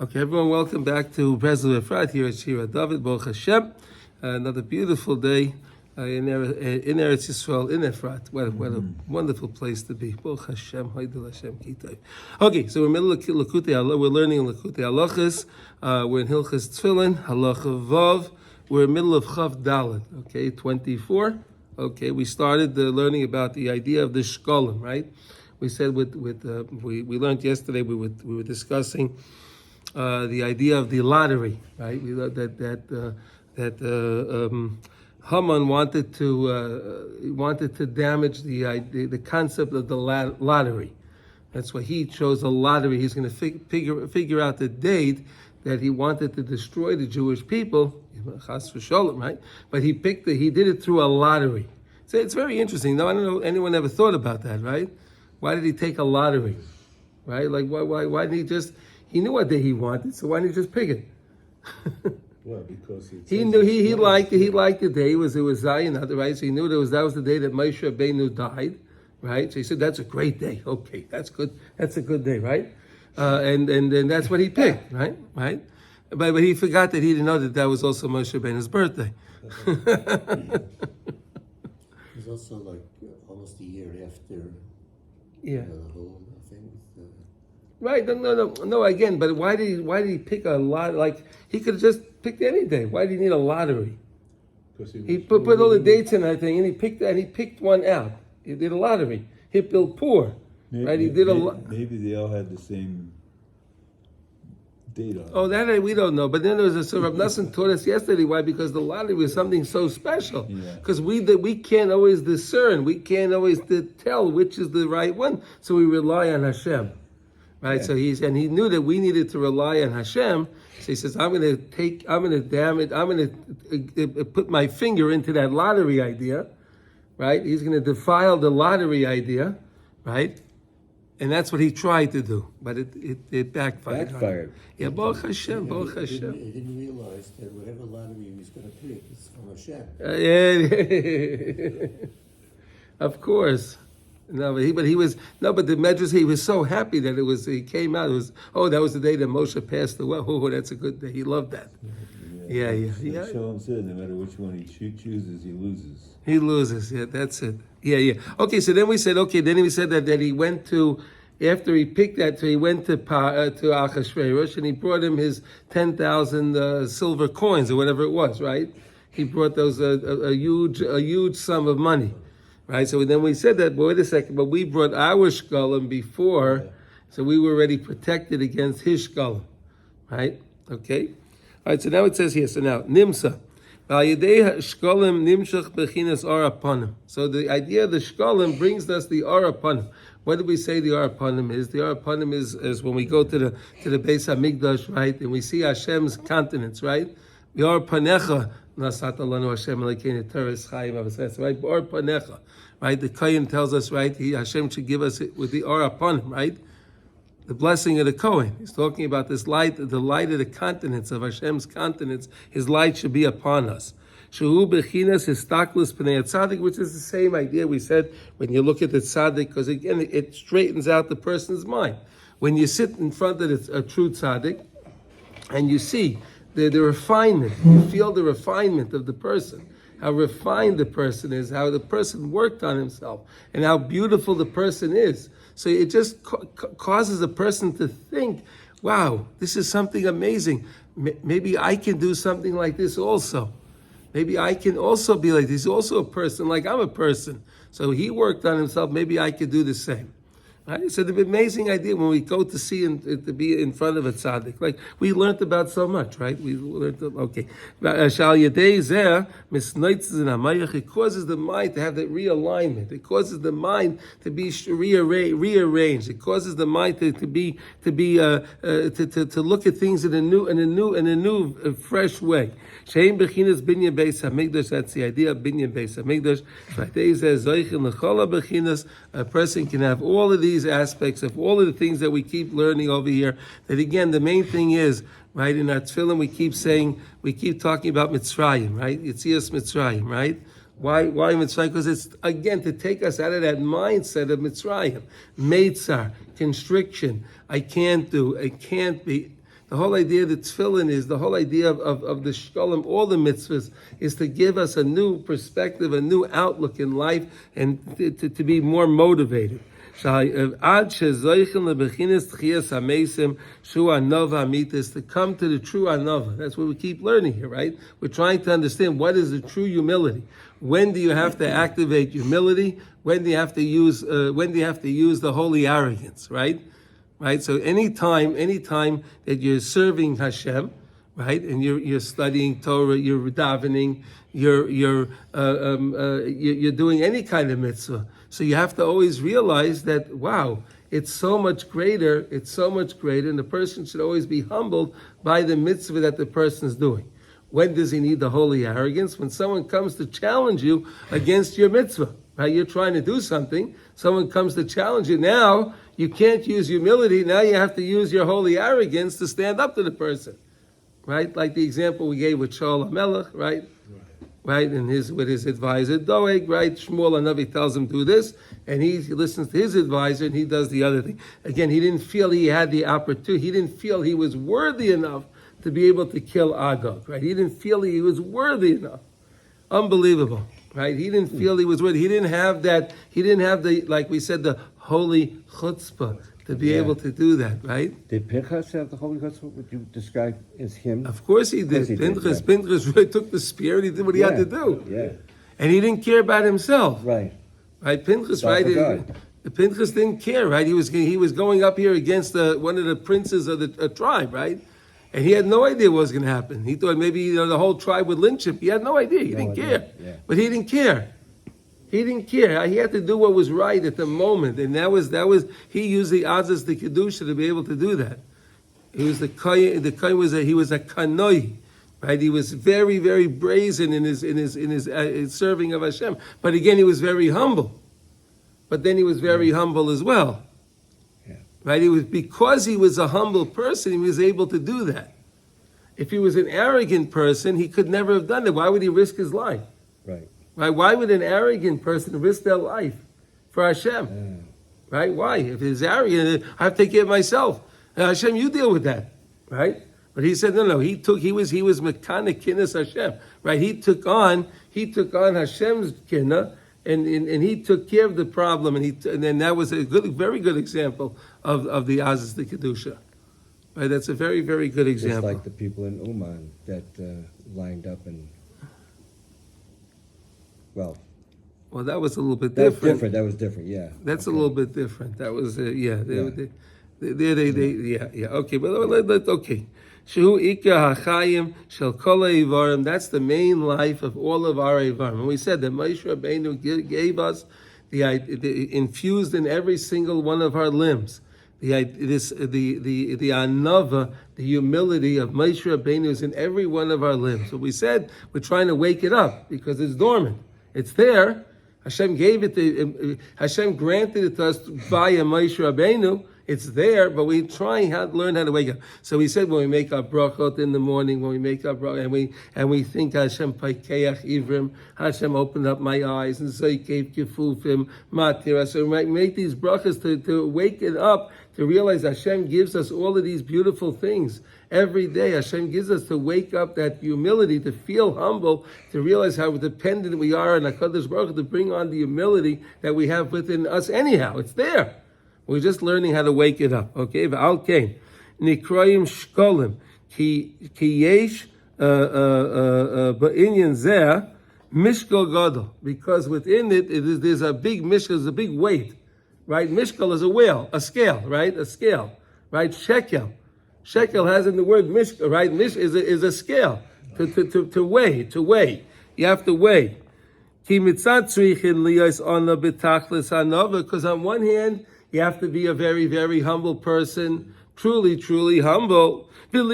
Okay, everyone, welcome back to Breslov Efrat here at Shira David, Baruch Hashem. Another beautiful day in Eretz Yisrael, in Efrat. What a wonderful place to be. Baruch Hashem, Haidul Hashem, Kitay. Okay, so we're in the middle of Likutey Halachos. We're learning in Likutey Halachos. We're in Hilchos Tefillin, Halacha Vav. We're in the middle of Chav Dalet, okay, 24. Okay, we started learning about the idea of the Shekel, right? We said we learned yesterday, we were discussing the idea of the lottery, right? We learned that Haman wanted to damage the concept of the lottery. That's why he chose a lottery. He's going to figure out the date that he wanted to destroy the Jewish people, Chas v'sholom, right? But he did it through a lottery. So it's very interesting. No, I don't know anyone ever thought about that, right? Why did he take a lottery, right? Like why didn't he just? He knew what day he wanted, so why didn't he just pick it? Well, because he knew he liked the day. It was Zion, right? So he knew that was the day that Moshe Rabbeinu died, right? So he said that's a great day. Okay, that's good. That's a good day, right? And that's what he picked, right? But he forgot that he didn't know that was also Moshe Rabbeinu's birthday. It was also like almost a year after yeah. The whole thing with Right? No. Again, but why did he pick a lot? Like he could have just picked any day. Why did he need a lottery? Because he put all the dates in that thing, and he picked one out. He did a lottery. Hit Bill Poor, right? He did Maybe they all had the same date on it. Oh, that we don't know. But then there was so Rav Nassim taught us yesterday why, because the lottery was something so special. Because we can't always discern, we can't always tell which is the right one. So we rely on Hashem. Right, yeah. So he knew that we needed to rely on Hashem. So he says, I'm going to put my finger into that lottery idea, right? He's going to defile the lottery idea, right? And that's what he tried to do, but it backfired. Yeah, Baruch Hashem, Baruch Hashem. He didn't realize that whatever lottery he was going to pick is from Hashem. Of course. No, but the Medrash, he was so happy that he came out. That was the day that Moshe passed away. Oh, that's a good day. He loved that. Yeah. Shalom said, no matter which one he chooses, he loses. He loses. Yeah, that's it. Yeah. Okay, so then we said, that he went to, after he picked that, so he went to Achashverosh and he brought him his 10,000 silver coins or whatever it was, right? He brought those a huge sum of money. Right, so then we said that, but wait a second, but we brought our shkalim before, so we were already protected against his shkalim, right? Okay? All right, so now it says here, so now, nimsa. So the idea of the shkalim brings us the arapanim. What did we say the arapanim is? The arapanim is when we go to the Beis HaMikdash, right, and we see Hashem's countenance, right? The arapanecha. Nasat Alanu Hashem Elokeinu Teres Chaim Avasas, right? Or Panecha, right? The Kohen tells us, right? Hashem should give us it with the Or upon him, right? The blessing of the Kohen. He's talking about this light, the light of the countenance of Hashem's countenance. His light should be upon us. Shehu Bechinas Histaklus Pnei Tzaddik, which is the same idea we said when you look at the tzaddik, because again it straightens out the person's mind. When you sit in front of a true tzaddik, and you see the refinement, you feel the refinement of the person, how refined the person is, how the person worked on himself, and how beautiful the person is. So it just causes a person to think, wow, this is something amazing. Maybe I can do something like this also. Maybe I can also be like this. He's also a person, like I'm a person. So he worked on himself, maybe I could do the same. Right? So the amazing idea when we go to see and to be in front of a tzaddik, like we learned about so much, right? We learned, okay. It causes the mind to have that realignment. It causes the mind to be rearranged. It causes the mind to look at things in a new, fresh way. Shein bechinas binyan beis hamikdash. That's the idea of binyan beis hamikdash. A person can have all of these aspects of all of the things that we keep learning over here. That again, the main thing is, right, in our tefillin we keep talking about Mitzrayim, right? Yetzias Mitzrayim, right? Why Mitzrayim? Because it's, again, to take us out of that mindset of Mitzrayim. Meitzar, constriction, I can't do, it can't be. The whole idea of the tefillin is, the whole idea of the shkolim, all the mitzvahs, is to give us a new perspective, a new outlook in life, and to be more motivated. To come to the true anova. That's what we keep learning here, right? We're trying to understand what is the true humility. When do you have to activate humility? When do you have to use the holy arrogance, right? Right. So anytime that you're serving Hashem, right, and you're studying Torah, you're davening, you're doing any kind of mitzvah. So you have to always realize that, wow, it's so much greater, and the person should always be humbled by the mitzvah that the person's doing. When does he need the holy arrogance? When someone comes to challenge you against your mitzvah, right? You're trying to do something, someone comes to challenge you. Now, you can't use humility, now you have to use your holy arrogance to stand up to the person, right? Like the example we gave with Shaul HaMelech, right? Right, and with his advisor Doeg, right? Shmuel HaNavi tells him do this, and he listens to his advisor, and he does the other thing. Again, he didn't feel he had the opportunity. He didn't feel he was worthy enough to be able to kill Agag, right? He didn't feel he was worthy enough. Unbelievable, right? He didn't feel he was worthy. He didn't have that. He didn't have the, like we said, the holy chutzpah to be able to do that, right? Did Pinchas have the holy chutzpah? Would you describe as him? Of course he did. Pinchas really took the spear and he did what he had to do. Yeah. And he didn't care about himself. Right. Right, Pinchas, right? Pinchas didn't care, right? He was going up here against one of the princes of the tribe, right? And he had no idea what was going to happen. He thought maybe the whole tribe would lynch him. He had no idea. He didn't care. Yeah. But he didn't care. He didn't care. He had to do what was right at the moment, and that was. He used the azas, the kedusha, to be able to do that. He was he was a kanoi, right? He was very, very brazen in his serving of Hashem. But again, he was very humble. But then he was very humble as well, right? Because he was a humble person, he was able to do that. If he was an arrogant person, he could never have done it. Why would he risk his life? Right. Right? Why would an arrogant person risk their life for Hashem? Right? Why? If he's arrogant, I have to take care of myself. Hashem, you deal with that. Right? But he said, no. He was mekanik kinnas Hashem. Right? He took on Hashem's kinna, and he took care of the problem, and then that was a very good example of the Azaz the Kedusha. Right? That's a very, very good example. Just like the people in Oman that lined up and. Well, that was a little bit different. That was different, yeah. That's okay. A little bit different. That was, Okay, but okay. Shehu Ika Hachayim Shel Kol Ivarim. That's the main life of all of our Ivarim. And we said that Moshe Rabbeinu gave us the infused in every single one of our limbs. The anava, the humility of Moshe Rabbeinu is in every one of our limbs. So we said we're trying to wake it up because it's dormant. It's there. Hashem gave it Hashem granted it to us via Moshe Rabbeinu. It's there, but we're trying to learn how to wake up. So we said when we make our brachot in the morning, when we make our brachot, and we think Hashem paikeach ivrim, Hashem opened up my eyes, and zoikev kefufim matira. So we make these brachos to wake it up, to realize Hashem gives us all of these beautiful things. Every day, Hashem gives us to wake up that humility, to feel humble, to realize how dependent we are on HaKadosh Baruch Hu, to bring on the humility that we have within us anyhow. It's there. We're just learning how to wake it up. Okay? V'al kein. Nikroim shkolim. Ki yesh ba'inyan zeh mishkal gadol. Because within it, there's a big mishkal, there's a big weight. Right? Mishkal is a scale, right? A scale. Right? Shekel. Shekel has in the word mishkal, right? Mish is a scale. To weigh. You have to weigh. Because on one hand, you have to be a very, very humble person, truly, truly humble. You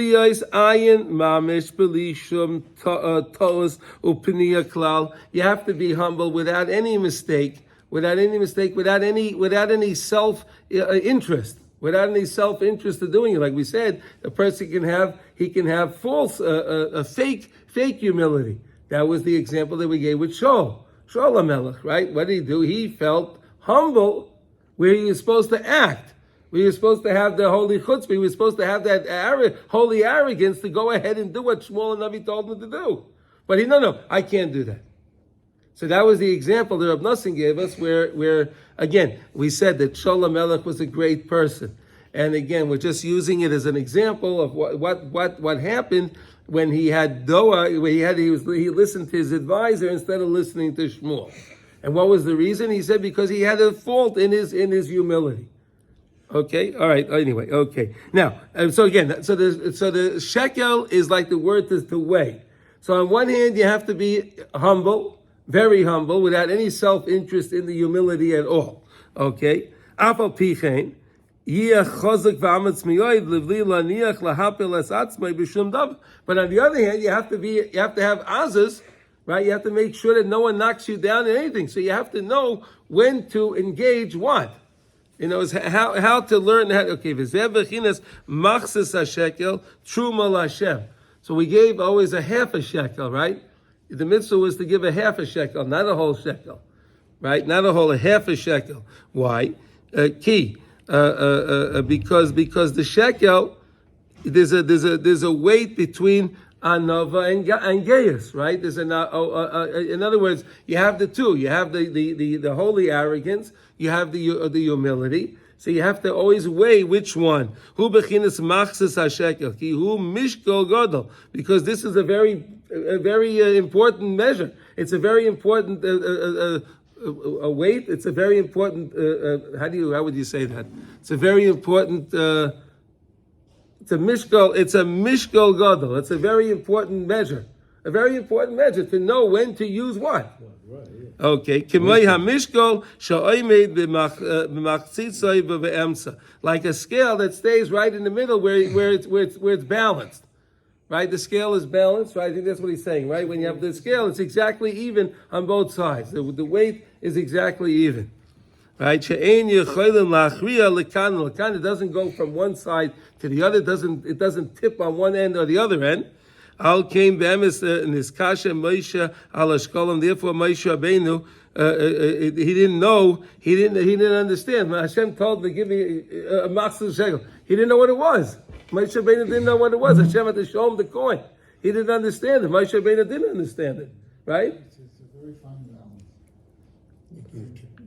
have to be humble without any mistake, without any self-interest. Without any self-interest of doing it. Like we said, a person can have false, fake humility. That was the example that we gave with Shaul HaMelech, right? What did he do? He felt humble where he was supposed to act. We were supposed to have the holy chutzpah. We were supposed to have that holy arrogance to go ahead and do what Shmuel and Navi told him to do. But no, I can't do that. So that was the example that Reb Nosson gave us, where again we said that Sholem Melech was a great person, and again we're just using it as an example of what happened when he had Doa, where he listened to his advisor instead of listening to Shmuel. And what was the reason? He said because he had a fault in his humility. Okay, all right. Anyway, okay. Now, so again, so the shekel is like the word to weigh. So on one hand, you have to be humble, very humble, without any self-interest in the humility at all. Okay? Afal pichein, but on the other hand, you have to have azas, right? You have to make sure that no one knocks you down in anything. So you have to know when to engage what. Is how to learn how. Okay, v'zeh b'chinas machzis hashekel truma l'Hashem. So we gave always a half a shekel, right? The mitzvah was to give a half a shekel, not a whole shekel, right? Not a half a shekel. Why? Because the shekel, there's a weight between anova and geus, right? In other words, you have the two. You have the holy arrogance. You have the humility. So you have to always weigh which one. Hu bechinas machzis hashekel, ki hu mishkol gadol, because this is a very important measure. It's a very important a weight. It's a very important. How would you say that? It's a very important. It's a mishkol gadol. It's a very important measure. A very important measure to know when to use what. Okay, like a scale that stays right in the middle where it's balanced, right? The scale is balanced, right? I think that's what he's saying, right? When you have the scale, it's exactly even on both sides. The weight is exactly even, right? It doesn't go from one side to the other. It doesn't tip on one end or the other end. Al came be'emes in his kasha Moshe al Ashkolam. Therefore, Moshe Rabbeinu he didn't know. He didn't understand. Hashem told him to give me a machzis shekel. He didn't know what it was. Moshe Rabbeinu didn't know what it was. Hashem had to show him the coin. He didn't understand it. Moshe Rabbeinu didn't understand it. Right? It's a very fine balance.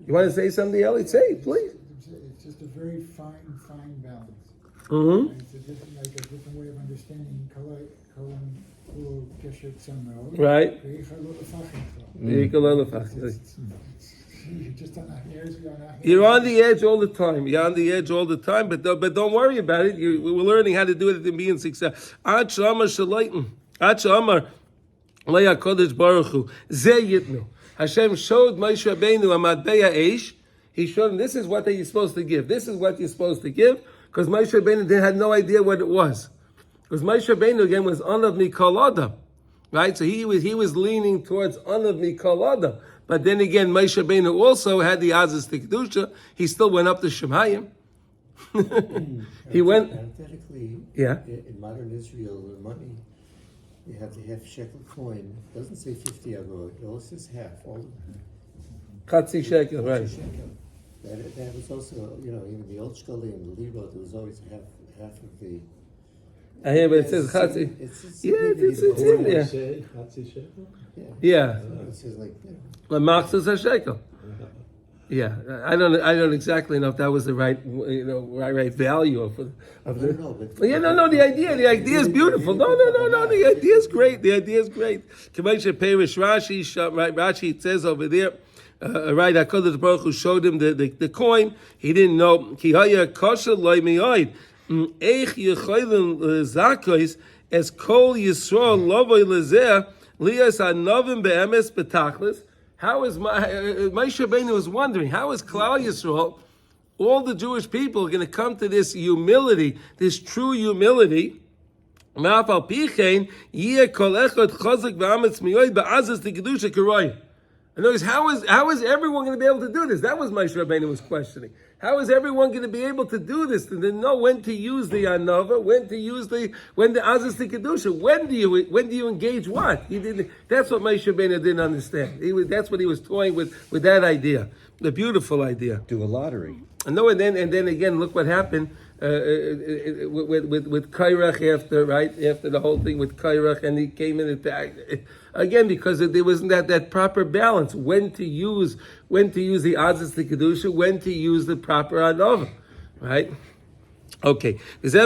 You want to say something, Ellie? Say it, please. It's just a very fine balance. Mm-hmm. It's a different way of understanding right. You're on the edge all the time. You're on the edge all the time, but don't worry about it. We're learning how to do it and be in success. Hashem showed Moshe Rabbeinu amadbeya eish. He showed him this is what you're supposed to give. This is what you're supposed to give, because Moshe Rabbeinu had no idea what it was. Because Moshe Rabbeinu again was anav mikol adam, right? So he was leaning towards anav mikol adam. But then again, Moshe Rabbeinu also had the azas to kedusha. He still went up to Shemayim. He went. Parenthetically, in modern Israel, the money you have the half shekel coin. It doesn't say 50 agorot. It also says half. All Chatzi shekel, right? That was also, in the old shkolim and the libra, there was always half of the. I hear, but it says chatzi. It's in there. Yeah. It says like. But machzis hashekel. Yeah, I don't exactly know if that was the right value of the. No. The idea is beautiful. No. The idea is great. Kamesha Perish Rashi, right? Rashi says over there, right? HaKadosh Baruch Hu showed him the coin. He didn't know. Ki haya kosher loy miyod. Eich yecholim zakos es kol Yisrael lovoy lezeh lias hanovim beemes betachlis. How is Moshe Rabbeinu was wondering, how is Klal Yisrael, all the Jewish people, going to come to this humility, this true humility? In other words, how is everyone going to be able to do this? That was Moshe Rabbeinu was questioning. How is everyone going to be able to do this? And then know when to use the anova, when the azas the kedusha. When do you engage what? That's what Moshe Rabbeinu didn't understand. That's what he was toying with that idea. The beautiful idea. Do a lottery. And no, and then again, look what happened with Kairach after the whole thing with Kairach, and he came in again because there wasn't that proper balance when to use the Aziz the Kedusha, when to use the proper Anova, right? Okay. Right, so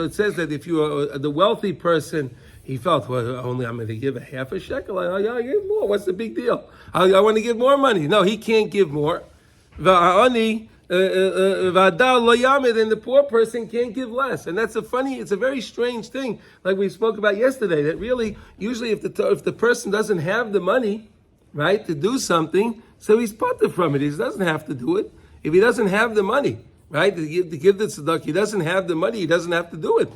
it says that if you are the wealthy person, he felt, well, only I'm going to give a half a shekel. I give more. What's the big deal? I want to give more money. No, he can't give more. And the poor person can't give less. And that's it's a very strange thing, like we spoke about yesterday, that really, usually if the person doesn't have the money, right, to do something, so he's parted from it. He doesn't have to do it. If he doesn't have the money, right, to give the tzedakah, he doesn't have the money, he doesn't have to do it.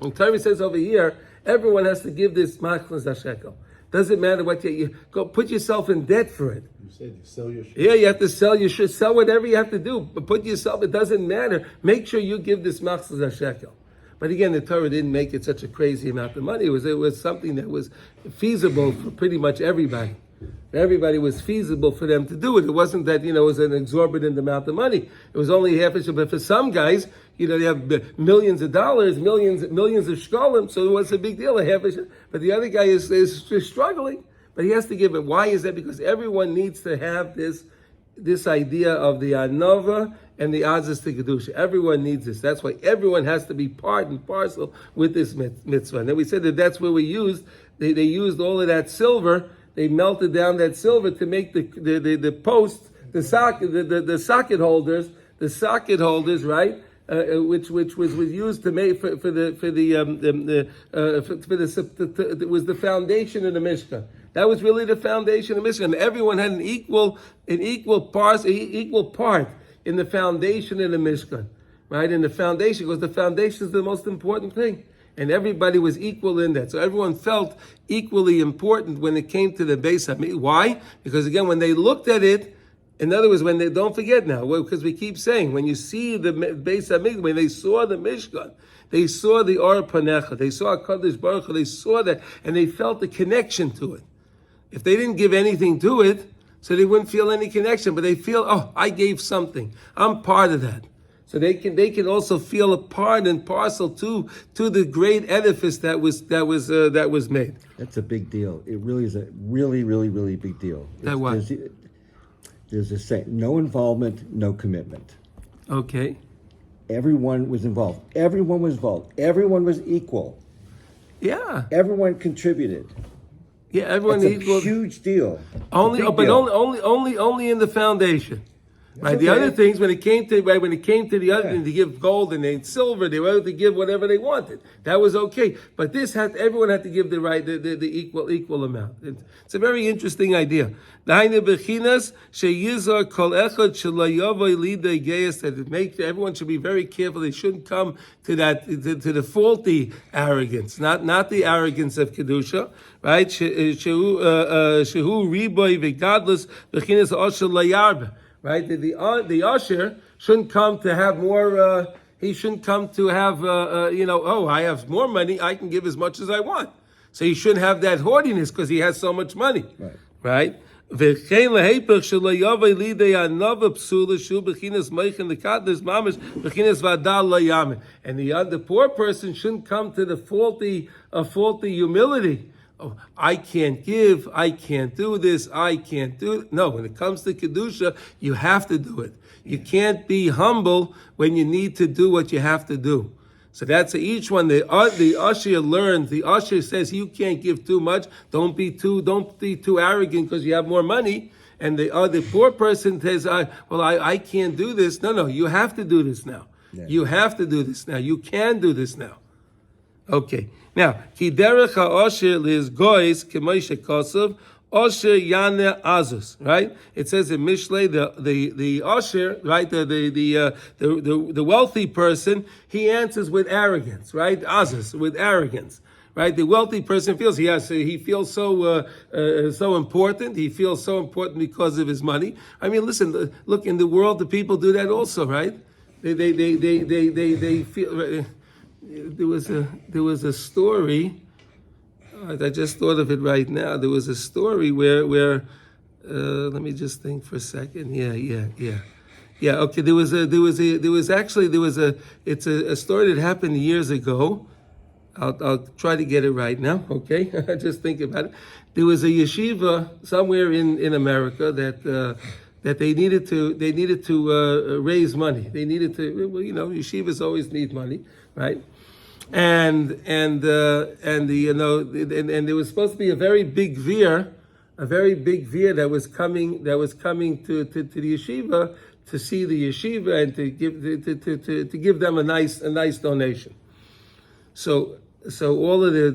And Torah says over here, everyone has to give this machnas shekel. Doesn't matter what you go put yourself in debt for it. You said you sell your shit. Yeah, you have to sell your shit, sell whatever you have to do, but put yourself. It doesn't matter. Make sure you give this machnas shekel. But again, the Torah didn't make it such a crazy amount of money. It was something that was feasible for pretty much everybody. Everybody was feasible for them to do it. It wasn't that, it was an exorbitant amount of money. It was only half a shekel. But for some guys, they have millions of dollars, millions of shkolim, so what's the big deal? A half a shekel. But the other guy is struggling, but he has to give it. Why is that? Because everyone needs to have this idea of the anova and the aziz to kedusha. Everyone needs this. That's why everyone has to be part and parcel with this mitzvah. And then we said that where we used, they used all of that silver. They melted down that silver to make the posts, the socket holders, right? Which was used to make it was the foundation of the Mishkan. That was really the foundation of the Mishkan. Everyone had an equal part in the foundation of the Mishkan, right? In the foundation, because the foundation is the most important thing. And everybody was equal in that. So everyone felt equally important when it came to the Beis HaMikdash. Why? Because again, when they looked at it, in other words, don't forget now, because we keep saying, when you see the Beis HaMikdash, when they saw the Mishkan, they saw the Or Panecha, they saw HaKadosh Baruch Hu, they saw that, and they felt the connection to it. If they didn't give anything to it, so they wouldn't feel any connection, but they feel, I gave something. I'm part of that. So they can also feel a part and parcel to the great edifice that was made. That's a big deal. It really is a really, really, really big deal. There's a saying: no involvement, no commitment. Okay. Everyone was involved. Everyone was involved. Everyone was equal. Yeah. Everyone contributed. Yeah, everyone It's equal. a huge deal. Only in the foundation. Right. Okay. The other things, when it came to the other thing, to give gold and silver, they were able to give whatever they wanted. That was okay. But everyone had to give the equal amount. It's a very interesting idea. That everyone should be very careful. They shouldn't come to the faulty arrogance, not the arrogance of kedusha, right? Shehu riboy v'gadlus b'chinas osher layarba. Right, the usher shouldn't come to have more. He shouldn't come to have. I have more money. I can give as much as I want. So he shouldn't have that hoardiness because he has so much money. Right. And the poor person shouldn't come to the faulty humility. I can't give, I can't do this, I can't do it. No, when it comes to Kedusha, you have to do it. You can't be humble when you need to do what you have to do. So that's each one. The usher learns. The usher says you can't give too much. Don't be too arrogant because you have more money. And the poor person says, I can't do this. No, you have to do this now. Yeah. You have to do this now. You can do this now. Okay. Now, ki derech ha'osher liz goyis k'moshe kosav osher yane azus. Right? It says in Mishlei the osher, right? The wealthy person, he answers with arrogance, right? Azus, with arrogance. Right, the wealthy person feels he feels so important. He feels so important because of his money. I mean, listen, look, in the world, the people do that also, right? They feel. There was a story. I just thought of it right now. There was a story where let me just think for a second. Yeah. Okay. It's a story that happened years ago. I'll try to get it right now. Okay. Just think about it. There was a yeshiva somewhere in America that they needed to raise money. They needed to, yeshivas always need money, right? And there was supposed to be a very big veer that was coming to the yeshiva to see the yeshiva and to give them a nice donation. So all of the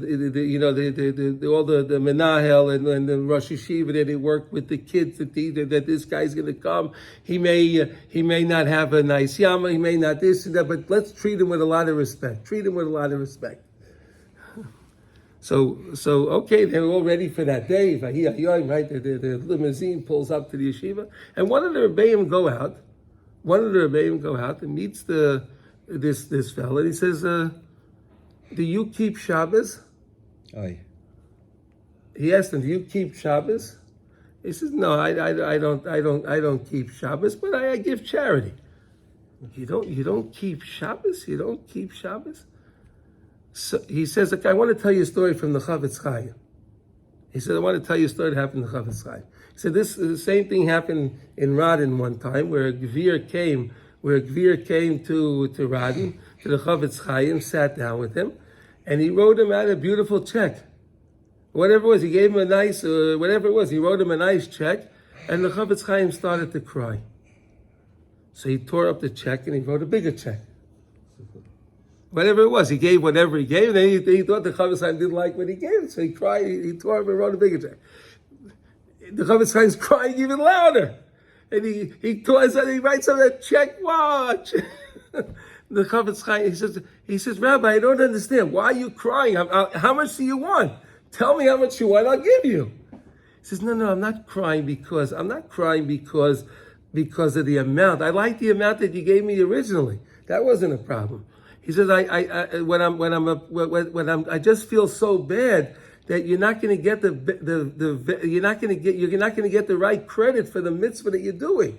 menahel and the Rosh Yeshiva that they work with the kids that this guy's going to come. He may not have a nice yama. He may not this and that. But let's treat him with a lot of respect. So okay, they're all ready for that day. Right, the limousine pulls up to the yeshiva, and one of the rebbeim go out. And meets this fellow, and he says, "Do you keep Shabbos?" Aye. He asked him, "Do you keep Shabbos?" He says, "No, I don't keep Shabbos, but I give charity." You don't keep Shabbos? You don't keep Shabbos? So he says, "Okay, I want to tell you a story from the Chavetz Chaim." He said, "I want to tell you a story that happened in the Chavetz Chaim." He said, the same thing happened in Radin one time, where a Gvir came to Radin, to the Chavetz Chaim, sat down with him, and he wrote him out a beautiful check. Whatever it was, he gave him a nice, he wrote him a nice check, and the Chavetz Chaim started to cry. So he tore up the check and he wrote a bigger check. Whatever it was, he gave whatever he gave, and then he thought the Chavetz Chaim didn't like what he gave, so he cried, he tore up and wrote a bigger check. The Chavetz Chaim's crying even louder. And he writes on that check, watch. The Chavetz Chaim, he says, "Rabbi, I don't understand. Why are you crying? How much do you want? Tell me how much you want, I'll give you." He says, No, I'm not crying because of the amount. I like the amount that you gave me originally. That wasn't a problem. He says, I just feel so bad that you're not going to get you're not going to get the right credit for the mitzvah that you're doing.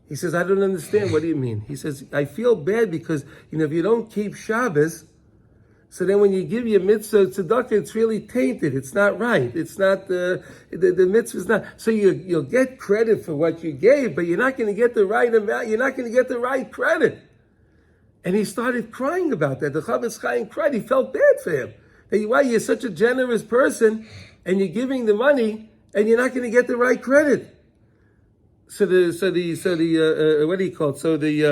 He says, "I don't understand. What do you mean?" He says, "I feel bad because if you don't keep Shabbos, so then when you give your mitzvah tzedakah, it's really tainted. It's not right. It's not the mitzvah's not. So you'll get credit for what you gave, but you're not going to get the right amount. You're not going to get the right credit." And he started crying about that. The Chavetz Chaim cried. He felt bad for him. Why you're such a generous person, and you're giving the money, and you're not going to get the right credit. So the what do you call it? So the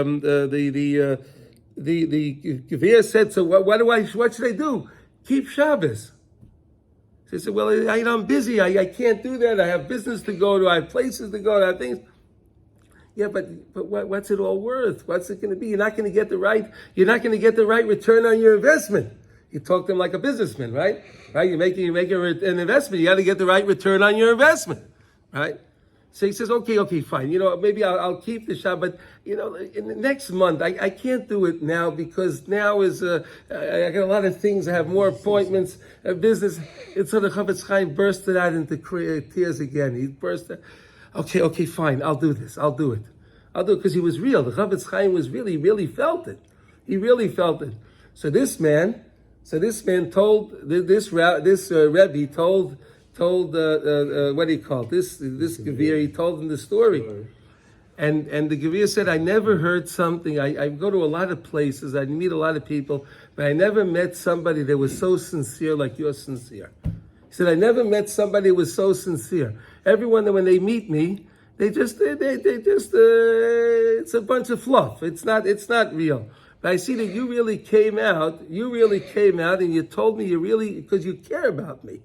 Gevir said, "So what should I do? Keep Shabbos." So he said, "Well, I'm busy. I can't do that. I have business to go to. I have places to go to. I have things." Yeah, but what's it all worth? What's it going to be? You're not going to get the right return on your investment. You talk to them like a businessman, right? Right? You're making an investment. You got to get the right return on your investment, right? So he says, okay, fine. Maybe I'll keep the shop, but in the next month I can't do it now because now is I got a lot of things. I have more appointments, business. And so the Chavetz Chaim bursted out into tears again. He burst out. Okay, fine. I'll do this. I'll do it because he was real. The Chavetz Chaim was really felt it. He really felt it. So this man told this Rebbe told what do you call it? This Gevir, he told him the story. And the Gevir said, "I never heard something. I go to a lot of places. I meet a lot of people, but I never met somebody that was so sincere like you're sincere." He said, "I never met somebody who was so sincere. Everyone that when they meet me, they just it's a bunch of fluff. It's not real. But I see that you really came out, and you told me because you care about me."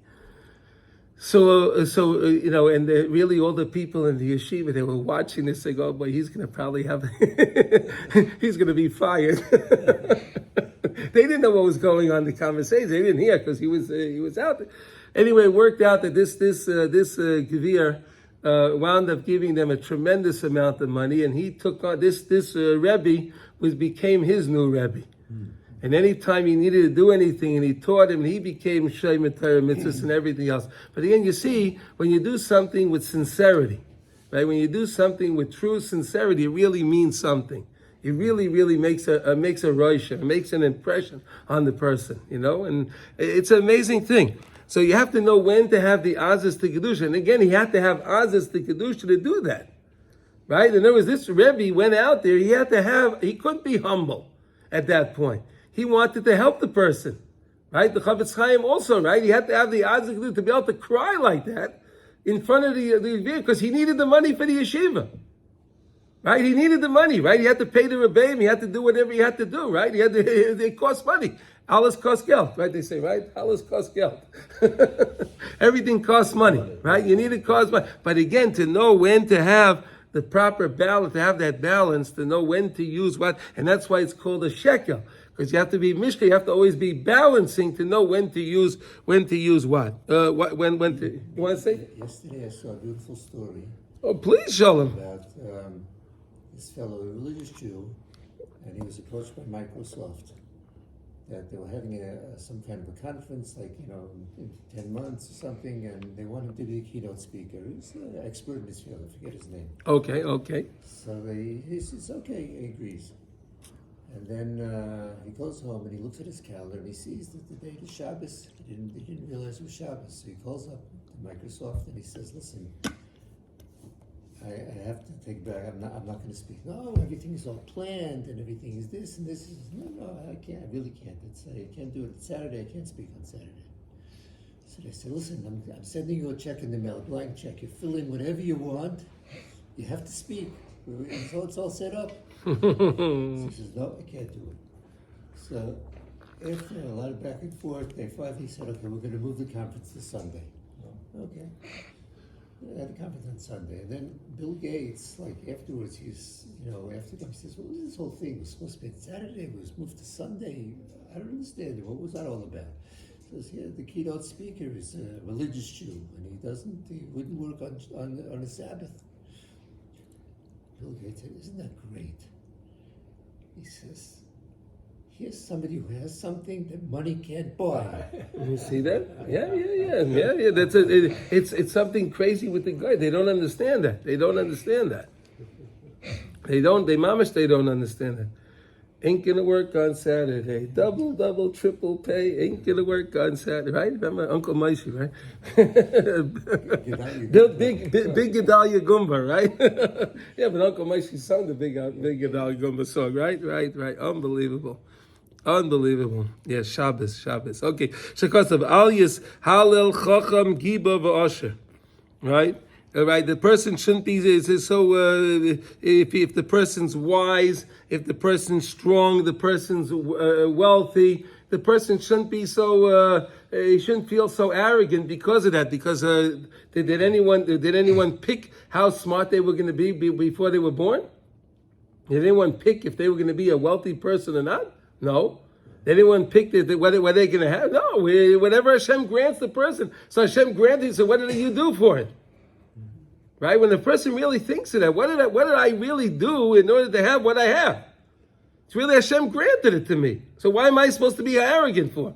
So and really all the people in the yeshiva, they were watching this, they go, "Oh boy, he's going to probably have, he's going to be fired." They didn't know what was going on in the conversation. They didn't hear because he was out there. Anyway, it worked out that this Gevir wound up giving them a tremendous amount of money, and he took on this Rebbe became his new Rebbe. And anytime he needed to do anything, and he taught him, he became Sheimet Torah mitzvahs and everything else. But again, you see, when you do something with sincerity, right? When you do something with true sincerity, it really means something. It really, really makes a roisha, it makes an impression on the person, and it's an amazing thing. So you have to know when to have the azas to kedusha, and again, he had to have azas to kedusha to do that, right? In other words, this Rebbe went out there. He couldn't be humble at that point. He wanted to help the person, right? The Chavetz Chaim also, right? He had to have the azas to be able to cry like that in front of the because he needed the money for the yeshiva. Right, he needed the money. Right, he had to pay the rebbeim. He had to do whatever he had to do. Right, it cost money. Alles cost geld. Right, they say. Right, alles cost geld. Everything costs money. Right, you need to cost money. But again, to know when to have the proper balance, to have that balance, to know when to use what, and that's why it's called a shekel, because you have to be mishka. You have to always be balancing to know when to use what. When to. You want to say? Yesterday I saw a beautiful story. Oh, please, Shalom. About this fellow, a religious Jew, and he was approached by Microsoft that they were having some kind of a conference, like, in 10 months or something, and they wanted him to be a keynote speaker. He's an expert in his field. I forget his name. Okay. So he says, okay, he agrees. And then he goes home and he looks at his calendar and he sees that the date is Shabbos. He didn't realize it was Shabbos. So he calls up to Microsoft and he says, listen, I have to take back. I'm not going to speak. No, everything is all planned and everything is this and this. No, I can't. I really can't. I can't do it. It's Saturday. I can't speak on Saturday. So they said, listen, I'm sending you a check in the mail, a blank check. You fill in whatever you want. You have to speak. So it's all set up. So he says, no, I can't do it. So after a lot of back and forth, they finally said, okay, we're going to move the conference to Sunday. Okay. We had a conference on Sunday. And then Bill Gates, afterwards, after that, he says, what was this whole thing? It was supposed to be on Saturday. It was moved to Sunday. I don't understand it. What was that all about? He says, yeah, the keynote speaker is a religious Jew, and he wouldn't work on a Sabbath. Bill Gates said, isn't that great? He says, here's somebody who has something that money can't buy. You see that? Yeah. It's something crazy with the guy. They don't understand that. They don't understand that. They don't understand that. Ain't gonna work on Saturday. Double, triple pay. Ain't gonna work on Saturday. Right? Remember Uncle Maishi, right? Big Gedalia Gumba, right? Yeah, but Uncle Maishi sung the Big Gedalia Gumba song, right. Unbelievable. Yeah, Shabbos. Okay. Shekos of Aliyas Halel Chacham Giba V'Asher. Right? Right, the person shouldn't be so. If the person's wise, if the person's strong, the person's wealthy, the person shouldn't be so. He shouldn't feel so arrogant because of that. Because did anyone pick how smart they were going to be before they were born? Did anyone pick if they were going to be a wealthy person or not? No. Did anyone pick what they're going to have? No. Whatever Hashem grants the person, so Hashem granted. So what did you do for it? Right? When the person really thinks of that, what did I really do in order to have what I have? It's really Hashem granted it to me. So why am I supposed to be arrogant for?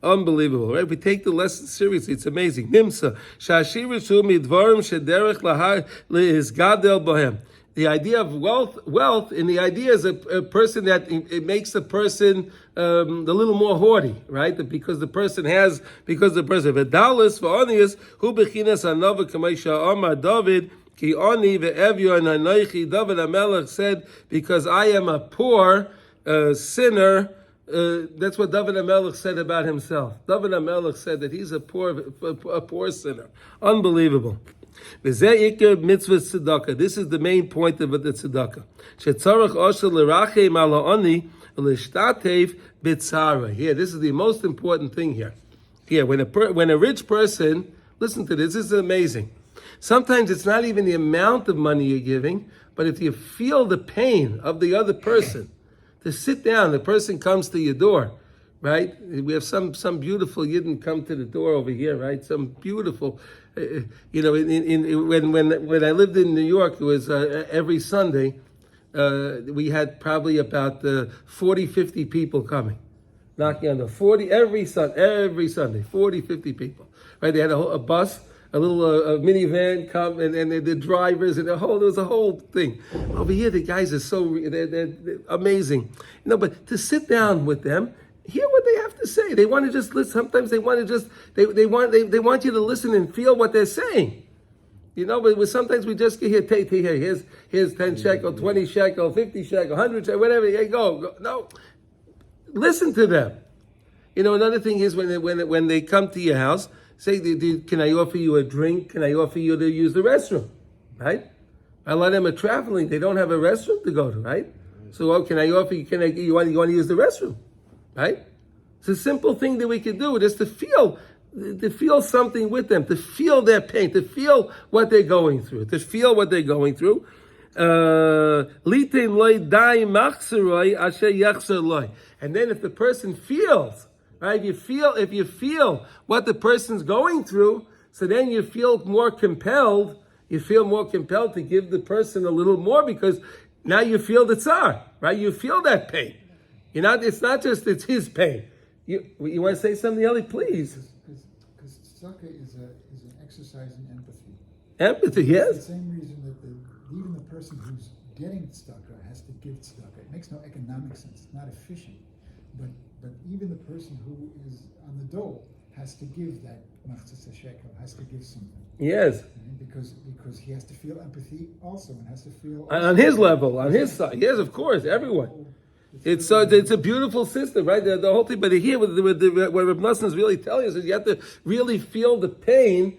Unbelievable, right? We take the lesson seriously. It's amazing. Nimsa shashirisu midvarim shederech lahar leizgadel bohem. The idea of wealth, and the idea is a person that it makes the person a little more haughty, right? Because the person v'dalis v'onius hu bechinas anova k'meisha Amar David ki oni ve'evyo anoichi. David HaMelech said, because I am a poor sinner. That's what David HaMelech said about himself. David HaMelech said that he's a poor sinner. Unbelievable. This is the main point of the tzedakah. Here, this is the most important thing here. Here, when a rich person, listen to this is amazing. Sometimes it's not even the amount of money you're giving, but if you feel the pain of the other person, to sit down, the person comes to your door, right? We have some beautiful Yidden come to the door over here, right? Some beautiful. When I lived in New York, it was every Sunday. we had probably about 40, 50 people coming, knocking on the 40 every Sunday, 40, 50 people. Right? They had a bus, a little a minivan come, and the drivers, and there was a whole thing. Over here, the guys are they're amazing. But to sit down with them, hear what they have to say. They want to just listen. Sometimes they want to just they want you to listen and feel what they're saying. But sometimes we just get here, take here, here's 10 shekel, 20 shekel, 50 shekel, 100 shekel, whatever. Hey, go. No, listen to them. Another thing is when they come to your house, say, can I offer you a drink? Can I offer you to use the restroom? Right? A lot of them are traveling; they don't have a restroom to go to. Right? So, can I offer you? You want to use the restroom? Right? It's a simple thing that we can do, just to feel something with them, to feel their pain, to feel what they're going through, And then if the person feels, right, if you feel what the person's going through, so then you feel more compelled to give the person a little more, because now you feel the tsar, right? You feel that pain. It's not just it's his pain. You want to say something, Ellie? Please. Because tzedakah is an exercise in empathy. Empathy, yes. It's the same reason that even the person who's getting tzedakah has to give tzedakah. It makes no economic sense. It's not efficient. But even the person who is on the dole has to give that machzas shekel, has to give something. Yes. Because he has to feel empathy also, and has to feel on his level, on his side. Yes, of course, everyone. It's a beautiful system, right? The whole thing. But here, what Reb Nosson is really telling us is you have to really feel the pain,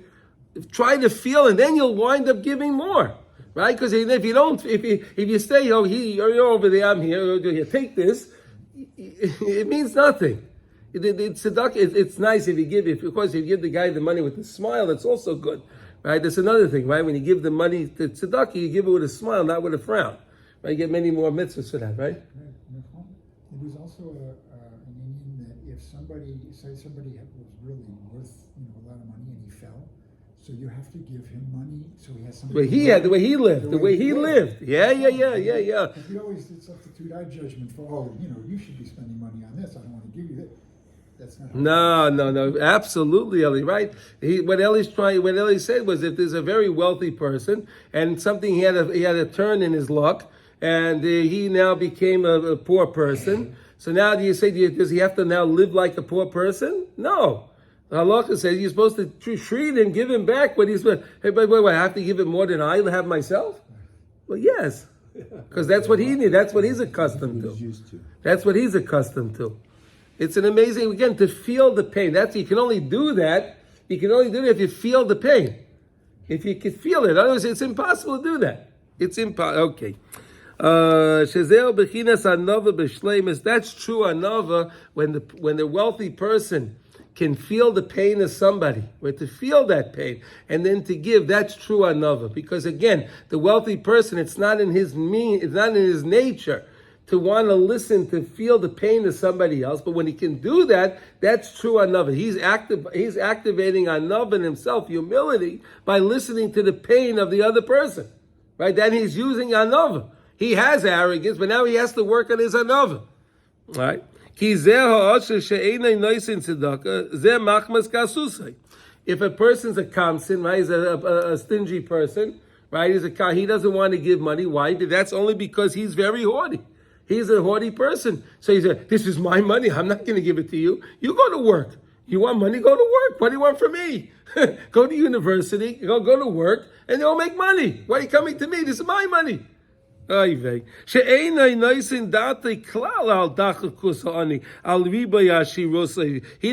try to feel, and then you'll wind up giving more, right? Because if you don't, if you stay, you're over there, I'm here, take this, it means nothing. It's nice if you give. Of course, if you give the guy the money with a smile, that's also good, right? That's another thing, right? When you give the money to tzedakah, you give it with a smile, not with a frown. Right? You get many more mitzvahs for that, right? It was also an Indian that if somebody was really worth a lot of money and he fell, so you have to give him money so he has something. The way he lived. Yeah. If you always substitute our judgment for, you should be spending money on this, I don't want to give you that. That's not No, absolutely, Eli, right? What Eli said was, if there's a very wealthy person and something he had a turn in his luck, and he now became a poor person. So now do you say, does he have to now live like a poor person? No. The halakha says you're supposed to treat him, give him back what he's worth. Hey, wait, I have to give him more than I have myself? Well, yes. Because that's what he needs. That's what he's accustomed to. That's what he's accustomed to. It's an amazing, again, to feel the pain. You can only do that. You can only do it if you feel the pain. If you can feel it. Otherwise, it's impossible to do that. It's impossible. Okay. That's true anova when the wealthy person can feel the pain of somebody, or to feel that pain and then to give. That's true anova, because again, the wealthy person, it's not in his nature to want to listen, to feel the pain of somebody else. But when he can do that, that's true anova. He's activating anova in himself, humility, by listening to the pain of the other person. Right? Then he's using anova. He has arrogance, but now he has to work on his anova. Right? If a person's a kamsin, right, he's a stingy person, right? He doesn't want to give money. Why? That's only because he's very haughty. He's a haughty person. So he said, this is my money. I'm not going to give it to you. You go to work. You want money? Go to work. What do you want from me? Go to university. Go to work, and you'll make money. Why are you coming to me? This is my money. He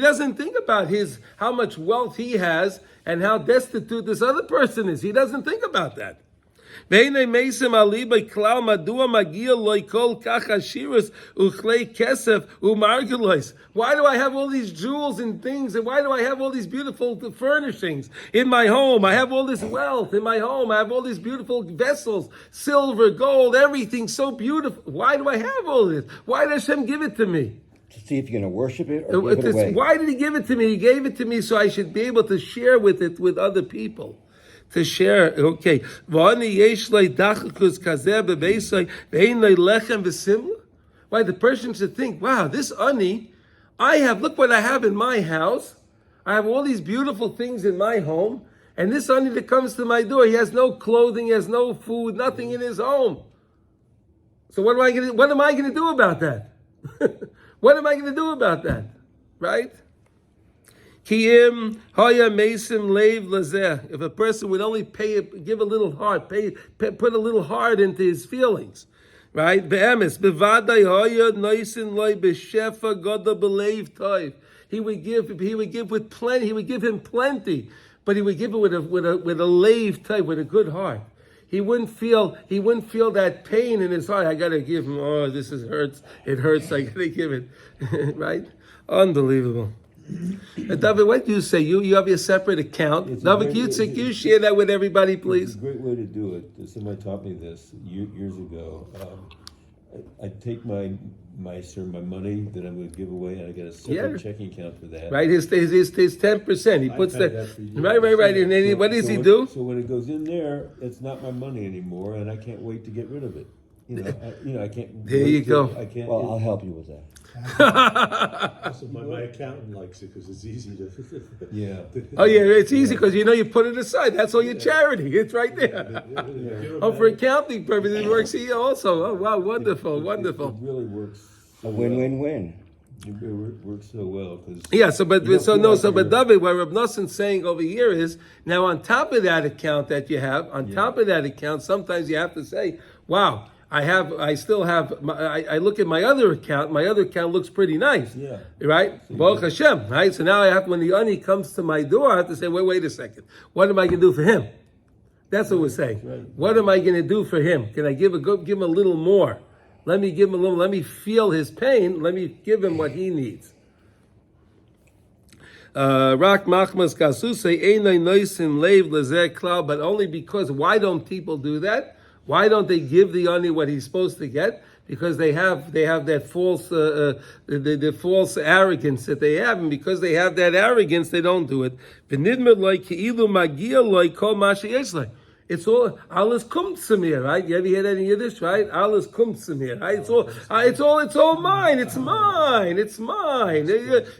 doesn't think about how much wealth he has and how destitute this other person is. He doesn't think about that. Why do I have all these jewels and things, and why do I have all these beautiful furnishings in my home? I have all this wealth in my home. I have all these beautiful vessels, silver, gold, everything so beautiful. Why do I have all this? Why does Hashem give it to me? To see if you're going to worship it or give it away. Why did he give it to me? He gave it to me so I should be able to share with it with other people. to share. Okay. Why the person should think, wow, this ani, look what I have in my house. I have all these beautiful things in my home. And this ani that comes to my door, he has no clothing, he has no food, nothing in his home. So what am I going to do about that? What am I going to do about that? Right? If a person would only give a little heart, put a little heart into his feelings, right? He would give with plenty. He would give him plenty, but he would give it with a lave type, with a good heart. He wouldn't feel that pain in his heart. I gotta give him. Oh, this hurts. It hurts. I gotta give it, right? Unbelievable. David, what do you say? You have your separate account. David, can you share that with everybody, please? It's a great way to do it. Somebody taught me this years ago. I take my money that I'm going to give away, and I got a separate checking account for that. Right, his 10%. He puts that. Right. And then what does he do? So when it goes in there, it's not my money anymore, and I can't wait to get rid of it. I can't. There you go. I can't. Well, I'll help you with that. So my accountant likes it because it's easy to. Yeah. Oh yeah, it's easy because you put it aside. That's all your charity. It's right there. Oh, for accounting purposes, it works here also. Oh wow, wonderful. It really works. A win-win-win. It works so well because. Yeah. But David, what Reb Noson's saying over here is now on top of that account that you have, top of that account, sometimes you have to say, wow. I still have. I look at my other account. My other account looks pretty nice. Yeah. Right. Baruch Hashem. Right. So now I have. When the ani comes to my door, I have to say, wait a second. What am I going to do for him? That's what we're saying. Right. What am I going to do for him? Can I give him a little more? Let me give him a little. Let me feel his pain. Let me give him what he needs. Rak machmas kasuse einay noisim leiv lezer klal. But only because. Why don't people do that? Why don't they give the ani what he's supposed to get? Because they have that false the false arrogance that they have, and because they have that arrogance, they don't do it. It's all alles kommt zu mir, right? You ever hear that in Yiddish, right? Alles kommt zu mir, right? It's all mine. It's mine.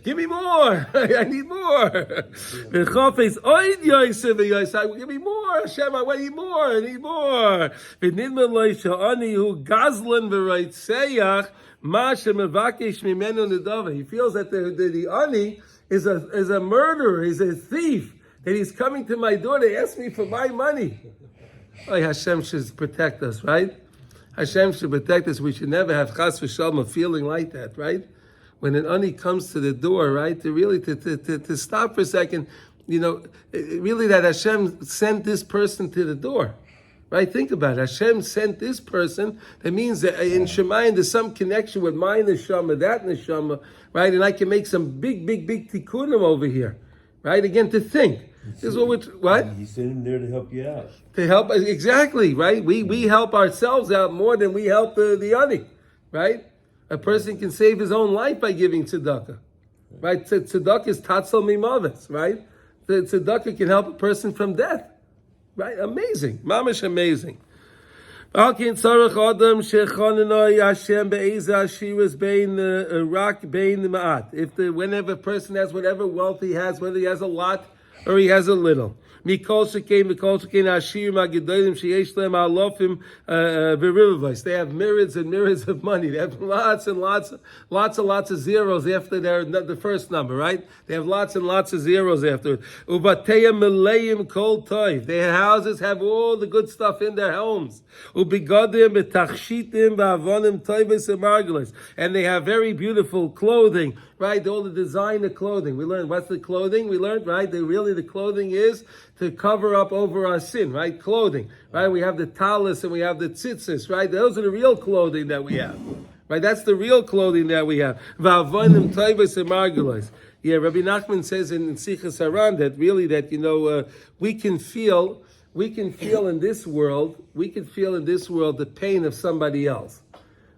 Give me more. I need more. Give me more. Hashem, I need more. I need more. He feels that the ani is a murderer. He's a thief. That he's coming to my door to ask me for my money. Oh, Hashem should protect us, right? Hashem should protect us. We should never have chas v'shalom a feeling like that, right? When an ani comes to the door, right? To stop for a second, really that Hashem sent this person to the door, right? Think about it. Hashem sent this person. That means that in Shemayim there's some connection with my neshama, that neshama, right? And I can make some big tikkunim over here, right? Again, to think. This is what? He sent him there to help you out. To help us, exactly, right? We help ourselves out more than we help the ani, right? A person can save his own life by giving tzedakah, right? Tzedakah is tatzal mimavis, right? The tzedakah can help a person from death, right? Amazing, mamish amazing. Whenever a person has whatever wealth he has, whether he has a lot or he has a little. They have myriads and myriads of money. They have lots and lots of zeros after the first number, right? They have lots and lots of zeros after it. Their houses have all the good stuff in their homes. And they have very beautiful clothing, right? All the designer clothing. We learned what's the clothing? We learned, right? The clothing is to cover up over our sin, right? Clothing, right? We have the talis and we have the tzitzis, right? Those are the real clothing that we have, right? That's the real clothing that we have. Yeah, Rabbi Nachman says in Sichas Haran that really we can feel in this world the pain of somebody else.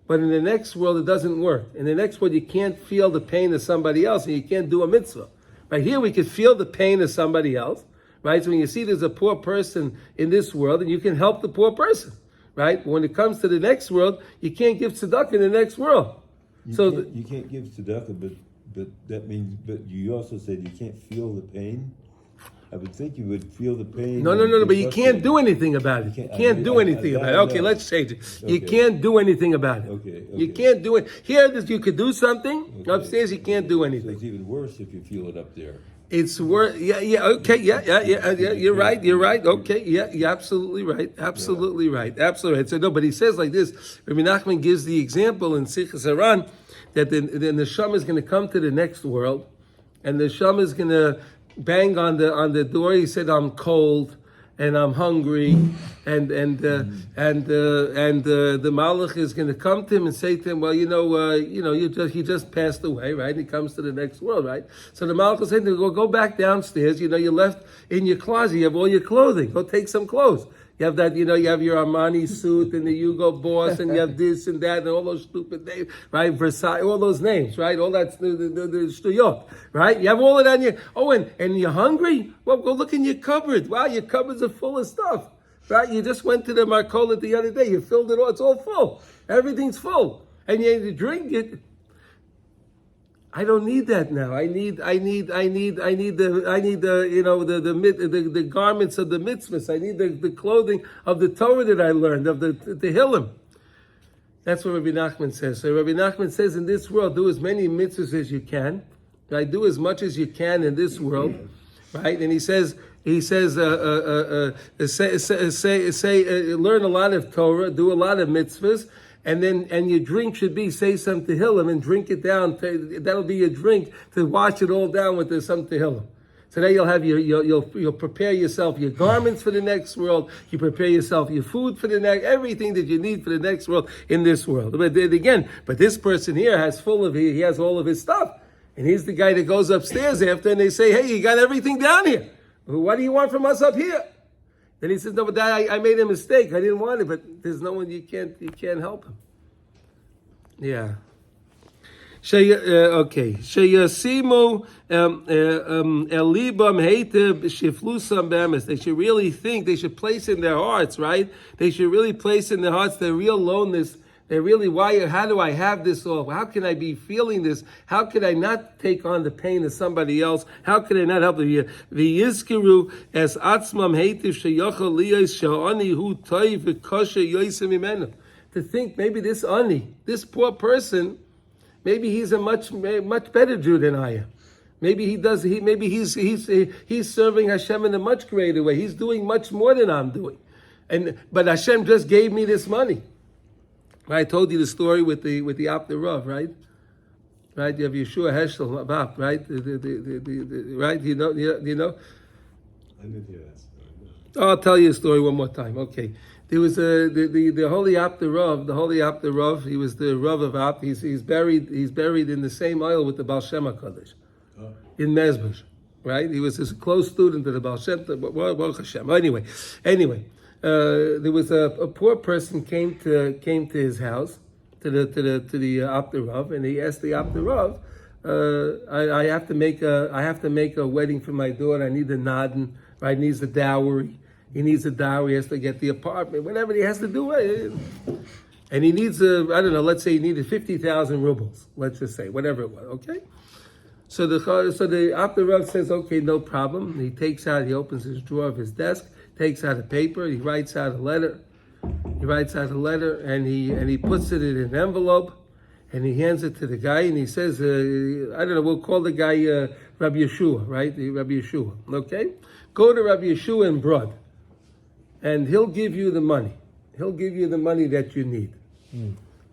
But in the next world, it doesn't work. In the next world, you can't feel the pain of somebody else and you can't do a mitzvah. Right here, we can feel the pain of somebody else, right? So when you see there's a poor person in this world, and you can help the poor person, right? But when it comes to the next world, you can't give tzedakah in the next world. You can't give tzedakah, but that means, but you also said you can't feel the pain. I would think you would feel the pain. No, but you can't do anything about it. You can't do anything about it. Okay, let's change it. You can't do anything about it. Okay. You can't do it. Here, you could do something. Okay. Upstairs, you can't do So anything. it's even worse if you feel it up there. It's worth, okay, you're right, okay, you're absolutely right, absolutely right. So no, but he says like this, Rabbi Nachman gives the example in Sichas Haran, that the neshama is going to come to the next world, and the neshama is going to bang on the door. He said, I'm cold, and I'm hungry, and the Malach is going to come to him and say to him, well, he just passed away, right? He comes to the next world, right? So the Malach will say to him, go back downstairs. You left in your closet. You have all your clothing. Go take some clothes. You have that, you have your Armani suit and the Hugo Boss, and you have this and that and all those stupid names, right? Versailles, all those names, right? All that's the shtuyot, right? You have all of that. And you're hungry? Well, go look in your cupboard. Wow, your cupboards are full of stuff, right? You just went to the Marcola the other day. You filled it all. It's all full. Everything's full, and you drink it. I don't need that now. I need the garments of the mitzvahs. I need the clothing of the Torah that I learned, of the Tehillim. That's what Rabbi Nachman says. So Rabbi Nachman says, in this world, do as many mitzvahs as you can. Right? Do as much as you can in this world. Right? And he says, learn a lot of Torah, do a lot of mitzvahs. And your drink should be, say some Tehillim and drink it down. That'll be your drink to wash it all down with some Tehillim. So then you'll have you'll prepare yourself your garments for the next world. You prepare yourself your food for the next, everything that you need for the next world in this world. But this person here he has all of his stuff. And he's the guy that goes upstairs after, and they say, hey, you got everything down here. What do you want from us up here? Then he says, no, but I made a mistake. I didn't want it, but there's no one, you can't help him. Yeah. Okay. Sheyasimu elibam heitev shiflusam be'emes. They should really think, they should place in their hearts, right? They should really place in their hearts their real aloneness. They're really, how do I have this all? How can I be feeling this? How could I not take on the pain of somebody else? How could I not help them? V'yizkiru es atzmam heitiv sheyochel liyos she'ani hu toiv v'kosher yoyse mimenu. To think maybe this this poor person, maybe he's a much better Jew than I am. Maybe he's serving Hashem in a much greater way. He's doing much more than I'm doing. But Hashem just gave me this money. I told you the story with the Abder Rav, right? Right, you have Yeshua Heschel, right? Right, you know. I didn't hear that story. I'll tell you a story one more time. Okay, there was the holy Abder Rav. The holy Abder Rav. He was the Rav of Abd. He's buried in the same oil with the Baal Shem HaKadosh in Mezbush. Right, he was a close student of the Baal Shem. Baruch Hashem. Anyway. There was a poor person came to his house to the Abder Rav, and he asked the Abder Rav, I have to make a wedding for my daughter. I need a naden, right? He needs a dowry. He needs a dowry. He has to get the apartment, whatever he has to do. And he needs let's say he needed 50,000 rubles. Let's just say whatever it was. Okay. So the Abder Rav says, okay, no problem. He opens his drawer of his desk, takes out a paper, he writes out a letter. And he puts it in an envelope, and he hands it to the guy, and he says, we'll call the guy Rabbi Yeshua, right? Rabbi Yeshua, okay? Go to Rabbi Yeshua in Brod, and he'll give you the money. He'll give you the money that you need.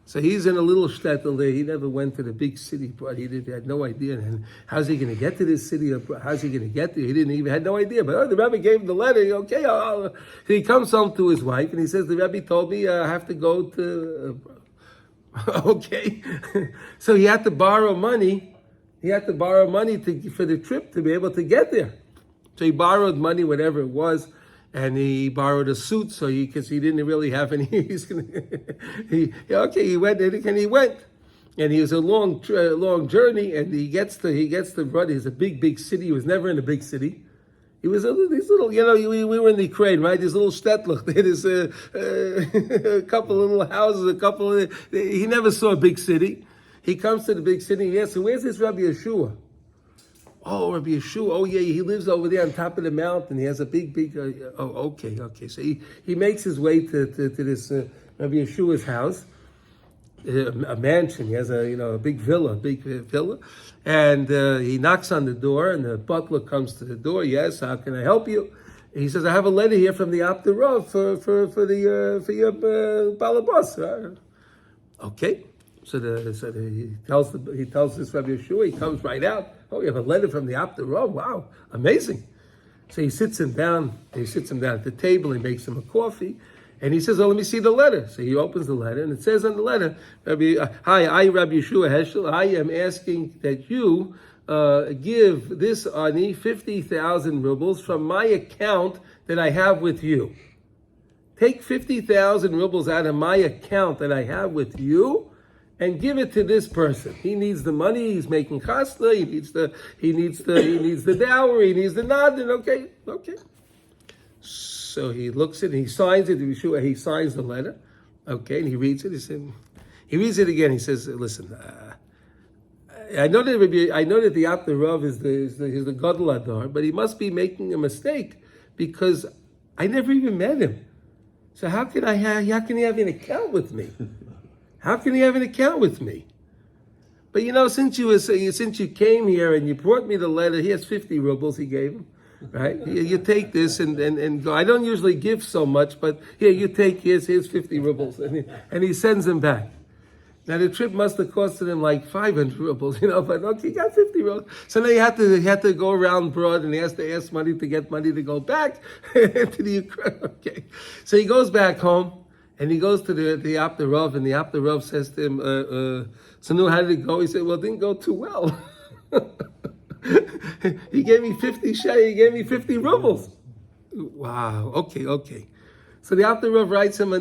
So he's in a little shtetl there. He never went to the big city, but he had no idea. And how's he going to get to this city? How's he going to get there? He had no idea. But the Rebbe gave him the letter. Okay, so he comes home to his wife, and he says, the Rebbe told me I have to go to... okay. So he had to borrow money. For the trip to be able to get there. So he borrowed money, whatever it was. And he borrowed a suit, because he didn't really have any. He went, and he was a long journey, and he gets to Brody. It's a big city. He was never in a big city. He was these little, we were in the Ukraine, right? These little shtetl, there's a couple of little houses, he never saw a big city. He comes to the big city, he asks, so where's this Rabbi Yeshua? Oh, Rabbi Yeshua, oh yeah, he lives over there on top of the mountain. He has a big, okay. So he makes his way to this Rabbi Yeshua's house, a mansion. He has a big villa, and he knocks on the door, and the butler comes to the door. Yes, how can I help you? And he says, I have a letter here from the Abder Rav for your balabas. Okay. So he tells this Rabbi Yeshua. He comes right out. Oh, you have a letter from the Abder Rav. Wow, amazing. So he sits him down. At the table. He makes him a coffee. And he says, oh, let me see the letter. So he opens the letter, and it says on the letter, hi, I, Rabbi Yeshua Heschel, I am asking that you give this ani 50,000 rubles from my account that I have with you. Take 50,000 rubles out of my account that I have with you, and give it to this person. He needs the money. He's making chasna. He needs the dowry. He needs the nadin. Okay. So he looks at it, he signs it, he signs the letter, okay, and he reads it. He reads it again. He says, "Listen, I know that the Abder Rav is the Gadol Adar, but he must be making a mistake because I never even met him. So how can he have an account with me? How can he have an account with me? But since you came here and you brought me the letter, he has 50 rubles. He gave him." Right? You take this and go. I don't usually give so much, but here, you take here's 50 rubles. And he sends them back. Now the trip must have costed him like 500 rubles, but okay, he got 50 rubles. So now he had to go around broad, and he has to ask money to get money to go back to the Ukraine. Okay. So he goes back home, and he goes to the Abder Rav, and the Abder Rav says to him, so now how did it go? He said, well, it didn't go too well. He gave me 50 He gave me 50 rubles. Wow. Okay. So the Abder Rav writes him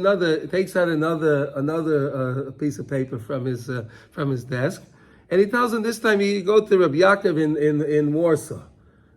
takes out another piece of paper from his desk, and he tells him this time you go to Rabbi Yaakov in Warsaw. A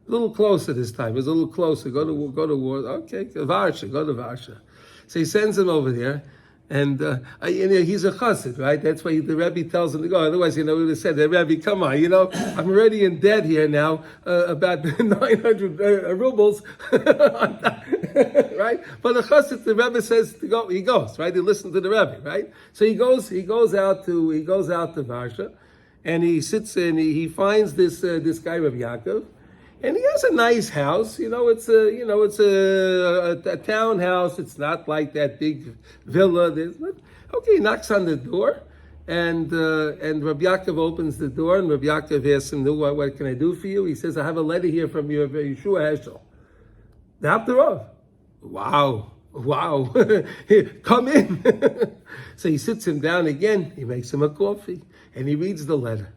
little closer this time. It was a little closer. Go to Warsaw. Okay, Varsha. Go to Varsha. So he sends him over there. And he's a chassid, right? That's why the Rebbe tells him to go. Otherwise, he would have said, Rebbe, come on, I'm already in debt here now, about 900 rubles, right? But the chassid, the Rebbe says to go, he goes, right? He listens to the Rebbe, right? So he goes out to Varsha, and he sits and he finds this guy Rabbi Yaakov. And he has a nice house, it's a townhouse. It's not like that big villa. Okay, he knocks on the door, and Rabbi Yaakov opens the door, and Rabbi Yaakov asks him, what can I do for you? He says, I have a letter here from your Yeshua Heschel. The Abder Rav. Wow. Come in. So he sits him down again, he makes him a coffee, and he reads the letter.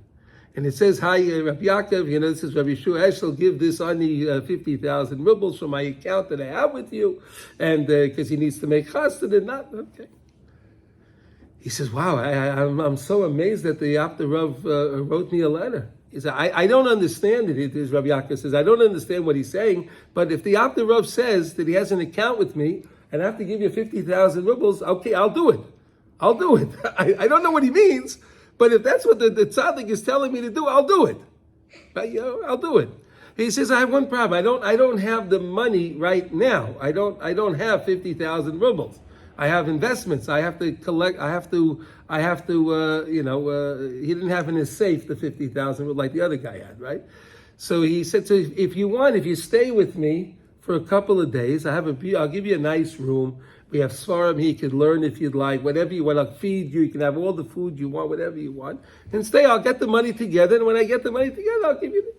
And it says, hi, Rabbi Yaakov, this is Rabbi Yeshua Heschel, give this only 50,000 rubles from my account that I have with you, and because he needs to make chassid and not, okay. He says, wow, I'm so amazed that the Abder Rav wrote me a letter. He said, I don't understand it, as Rabbi Yaakov says, I don't understand what he's saying, but if the Abder Rav says that he has an account with me, and I have to give you 50,000 rubles, okay, I'll do it. I don't know what he means, but if that's what the tzaddik is telling me to do, I'll do it. Right? I'll do it. He says, I have one problem. I don't have the money right now. I don't have 50,000 rubles. I have investments. I have to collect. He didn't have in his safe the 50,000 like the other guy had, right? So he said, so if you stay with me for a couple of days, I'll give you a nice room. We have svarim. He could learn if you'd like, whatever you want. I'll feed you. You can have all the food you want, whatever you want. And stay. I'll get the money together. And when I get the money together, I'll give you.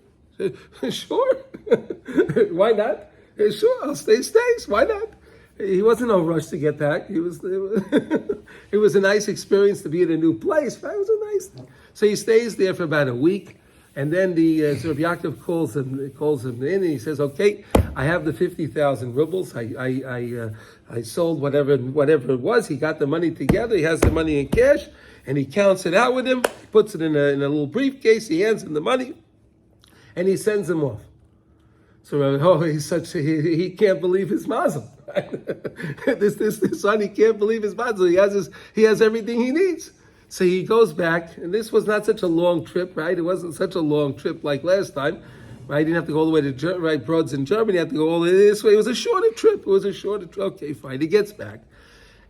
Sure. Why not? Sure. I'll stay. Why not? He wasn't no rush to get back. It was a nice experience to be in a new place. Right? It was a nice thing. So he stays there for about a week. And then the Rabbi Yaakov calls him in, and he says, "Okay, I have the 50,000 rubles. I sold whatever it was. He got the money together. He has the money in cash, and he counts it out with him. Puts it in a little briefcase. He hands him the money, and he sends him off. So he can't believe his mazel. Right? this son, he can't believe his mazel. He has everything he needs. So he goes back, and this was not such a long trip, right? It wasn't such a long trip like last time, right? He didn't have to go all the way to Broads in Germany. He had to go all the way this way. It was a shorter trip. Okay, fine. He gets back,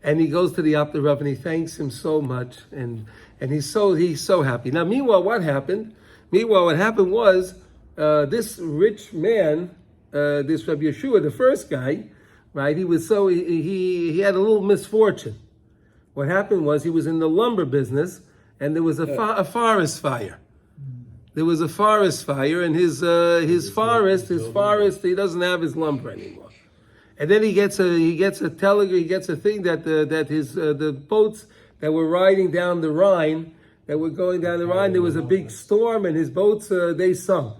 and he goes to the Abder Rav, and he thanks him so much, and he's so happy. Now, meanwhile, what happened? What happened was this rich man, this Rabbi Yeshua, the first guy, right? He had a little misfortune. What happened was he was in the lumber business, and there was a forest fire. There was a forest fire, and his forest, he doesn't have his lumber anymore. And then he gets a thing that the boats that were riding down the Rhine, there was a big storm, and his boats they sunk.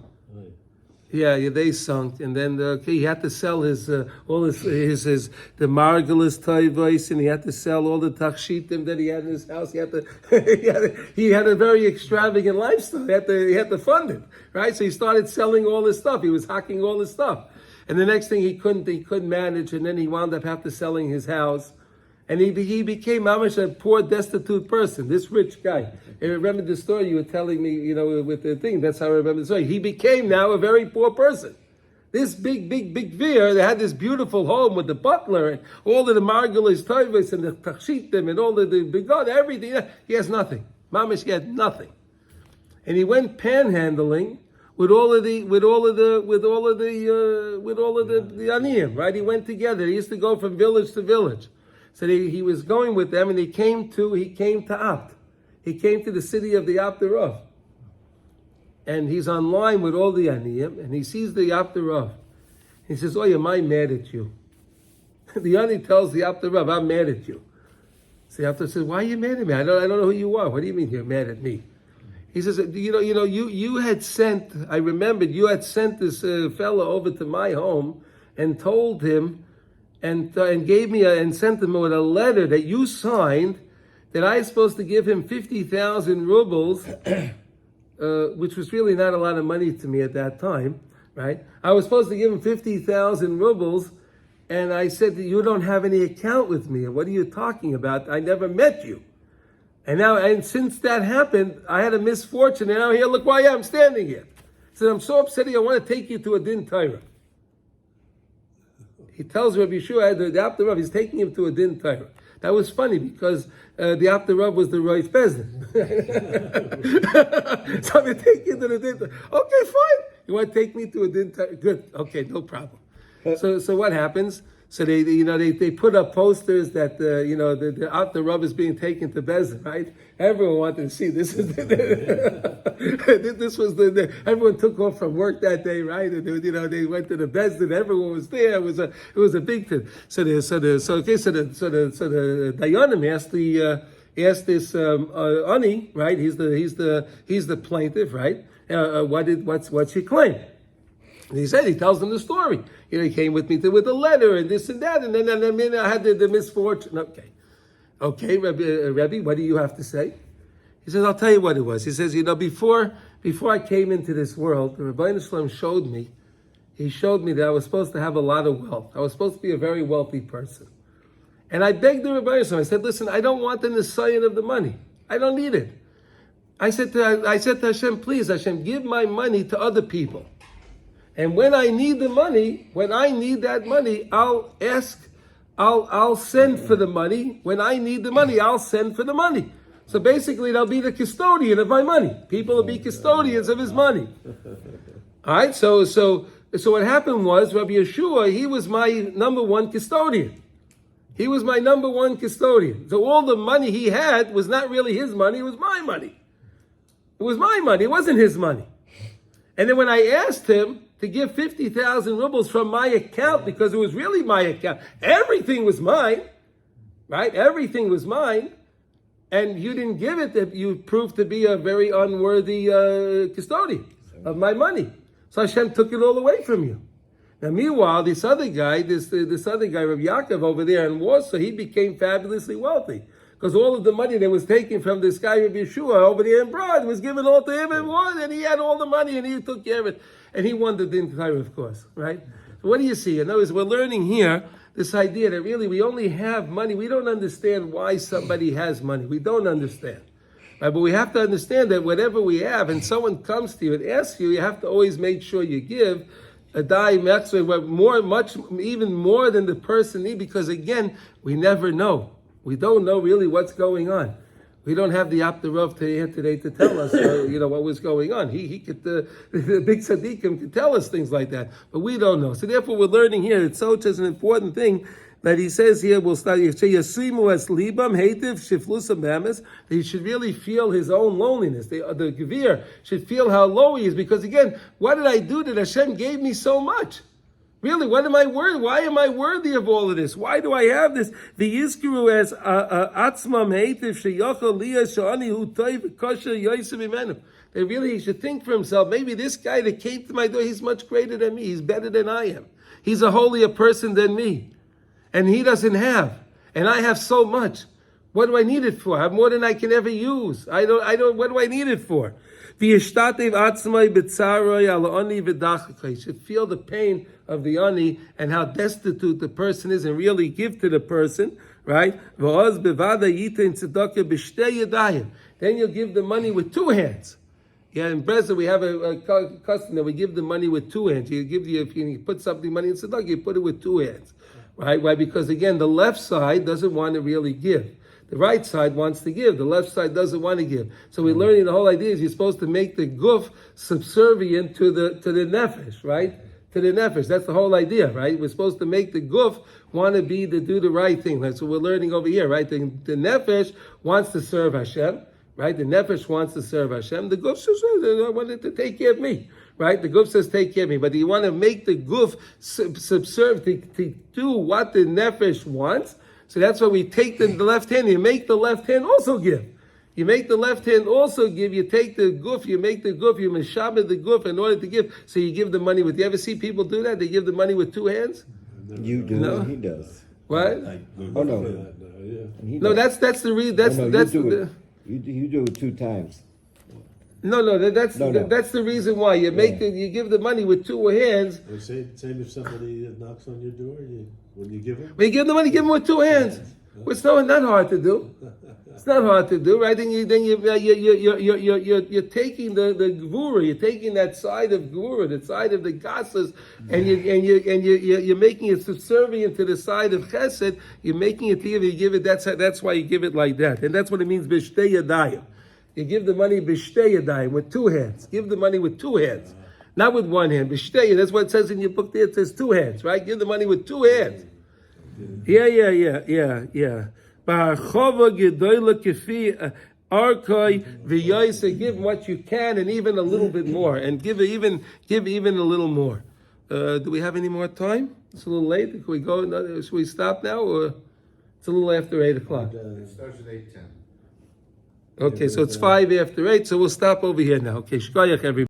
Yeah, they sunk, and then he had to sell the margulis toivos, and he had to sell all the tachshitim that he had in his house. He had a very extravagant lifestyle. He had to fund it, right? So he started selling all this stuff. He was hacking all this stuff, and the next thing he couldn't manage, and then he wound up having to selling his house. And he became mamish a poor, destitute person, this rich guy. I remember the story you were telling me, with the thing. That's how I remember the story. He became now a very poor person. This big veer, they had this beautiful home with the butler and all of the margulis toivos and the tachshitim and all of the begod, everything. He has nothing. Mamish, he had nothing. And he went panhandling with all of the aniyim, right? He went together. He used to go from village to village. So he was going with them, and he came to Apt. He came to the city of the Abder Rav. And he's online with all the aniyim, and he sees the Abder Rav. He says, "Oh, am I mad at you?" The ani tells the Abder Rav, "I'm mad at you." So the Abder says, "Why are you mad at me? I don't know who you are. What do you mean you're mad at me?" He says, you had sent. I remembered you had sent this fellow over to my home and told him. And gave me and sent him with a letter that you signed that I was supposed to give him 50,000 rubles, which was really not a lot of money to me at that time, right? I was supposed to give him 50,000 rubles, and I said that you don't have any account with me. What are you talking about? I never met you. And since that happened, I had a misfortune, and now here, look why I'm standing here. He said, I'm so upset, I want to take you to a din Torah. He tells Rabbi Yeshua, the Abder Rav, he's taking him to a din Torah. That was funny because the Abder Rav was the Roif Bezdin. So they take you to the din Torah. Okay, fine. You want to take me to a din Torah? Good. Okay, no problem. So what happens? So they put up posters that the Abder Rav is being taken to Bezdin, right? Everyone wanted to see this. This was everyone took off from work that day, right? And they went to the Bezdin. Everyone was there. It was a big thing. So the Dayanim asked this ani, right? He's the plaintiff, right? What's he claim? And he tells them the story. He came with me with a letter and this and that, and then I had the misfortune. Okay, Rebbe, what do you have to say? He says, I'll tell you what it was. He says, before I came into this world, the Rebbeinu Shalom showed me that I was supposed to have a lot of wealth. I was supposed to be a very wealthy person. And I begged the Rebbeinu Shalom, I said, listen, I don't want the nisayon of the money. I don't need it. I said to Hashem, please, Hashem, give my money to other people. And when I need that money, I'll send for the money. When I need the money, I'll send for the money. So basically, they'll be the custodian of my money. People will be custodians of his money. All right. So what happened was Rabbi Yeshua, he was my number one custodian. So all the money he had was not really his money. It was my money. It wasn't his money. And then when I asked him to give 50,000 rubles from my account, because it was really my account, everything was mine, right? Everything was mine. And you didn't give it, that you proved to be a very unworthy custodian of my money. So Hashem took it all away from you. Now, meanwhile, this other guy, Rav Yaakov over there in Warsaw, he became fabulously wealthy. Because all of the money that was taken from this guy Rabbi Yeshua over there in Broad was given all to him and won, and he had all the money and he took care of it. And he won the Din Torah, of course, right? So what do you see? In other words, we're learning here this idea that really we only have money. We don't understand why somebody has money. We don't understand. Right? But we have to understand that whatever we have, and someone comes to you and asks you, you have to always make sure you give a dime extra, even more than the person needs, because again, we never know. We don't know really what's going on. We don't have the Aptarov here today to tell us, what was going on. He could, the big tzadikim could tell us things like that, but we don't know. So therefore, we're learning here. It's such an important thing that he says here. We'll start. That he should really feel his own loneliness. The Gevir should feel how low he is, because again, what did I do that Hashem gave me so much? Really, what am I worthy? Why am I worthy of all of this? Why do I have this? The Yizkuru as Atzmam Heitiv Sheyochel Liyah Shani Hu Toiv Kosher Yosef Imenu. They really should think for himself, maybe this guy that came to my door, he's much greater than me. He's better than I am. He's a holier person than me. And he doesn't have. And I have so much. What do I need it for? I have more than I can ever use. I don't, what do I need it for? He should feel the pain of the ani and how destitute the person is, and really give to the person, right? Then you'll give the money with two hands. Yeah, in Breslov we have a custom that we give the money with two hands. If you put something money in tzedakah, you put it with two hands, right? Why? Because again, the left side doesn't want to really give. The right side wants to give. The left side doesn't want to give. So we're learning the whole idea is you're supposed to make the guf subservient to the nefesh, right? To the nefesh. That's the whole idea, right? We're supposed to make the guf want to do the right thing. That's what we're learning over here, right? The nefesh wants to serve Hashem, right? The nefesh wants to serve Hashem. The guf says, I wanted to take care of me, right? The guf says, take care of me. But you want to make the guf subserve to do what the nefesh wants. So that's why we take the left hand, you make the left hand also give. You make the left hand also give, you take the guf, you make the guf, you meshabed the guf in order to give. So you give the money with, you ever see people do that? They give the money with two hands? You do, no? He does. What? Oh no. No, that's the reason, you do it two times. No, that's the reason why. You give the money with two hands. Same if somebody knocks on your door, when you give them? When you give the money, give them with two hands. It's not hard to do. It's not hard to do, right? Then you're taking the gvura, you're taking that side of gvura, the side of the gasas, and you're making it subservient to the side of chesed. You're making it to you give it. That's why you give it like that, and that's what it means b'shtei yadayim. You give the money b'shtei yadayim, with two hands. Give the money with two hands, not with one hand. B'shtei, that's what it says in your book there. It says two hands, right? Give the money with two hands. Yeah. Ba'achova gedola kefi arkoi v'yoyse. Give what you can and even a little bit more, and give even a little more. Do we have any more time? It's a little late. Can we go? Should we stop now, or it's a little after 8 o'clock? It starts at 8:10. Okay, so it's 5 after 8. So we'll stop over here now. Okay, shkoyach everybody.